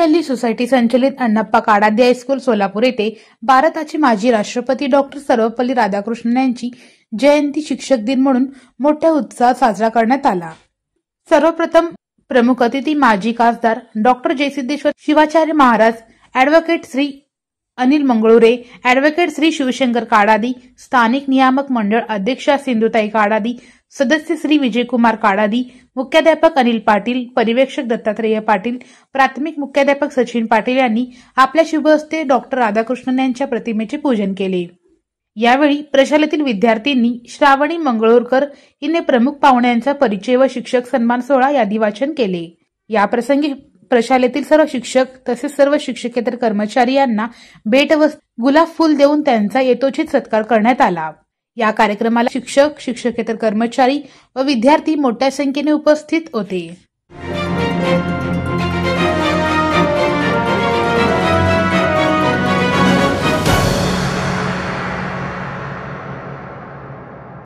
मोतीहल्ली society संचलित Annappa Kadadi high school Solapur येथे भारताचे माजी राष्ट्रपती डॉक्टर सर्वपल्ली राधाकृष्णन यांची जयंती शिक्षक दिन म्हणून मोठ्या उत्साहात साजरा करण्यात आला। सर्वप्रथम प्रमुख अतिथी माजी खासदार doctor Jaisiddheshwar Shivacharya Maharaj, advocate Shri Anil Mangalure, advocate Shri Shivshankar Kadadi, स्थानिक नियामक मंडळ अध्यक्षा सिंधुताई काडादी, सदस्य श्री विजयकुमार काडादी, मुख्याध्यापक अनिल पाटील, पर्यवेक्षक दत्तात्रेय पाटील, प्राथमिक मुख्याध्यापक सचिन पाटील यांनी आपल्या शुभ हस्ते डॉक्टर राधाकृष्णन यांच्या प्रतिमेचे पूजन केले। यावेळी प्रशालेतील विद्यार्थ्यांनी श्रावणी मंगळूरकर हिने प्रमुख पाहुण्यांचा परिचय व शिक्षक सन्मान सोहळा यादी वाचन केले। या प्रसंगी प्रशालेतील सर्व शिक्षक तसेच सर्व शिक्षकेतर कर्मचारी यांना भेट व गुलाब फूल देऊन त्यांचा यथोचित सत्कार करण्यात आला। या कार्यक्रमाला शिक्षक, शिक्षकेतर कर्मचारी व विद्यार्थी मोठ्या संख्येने उपस्थित होते।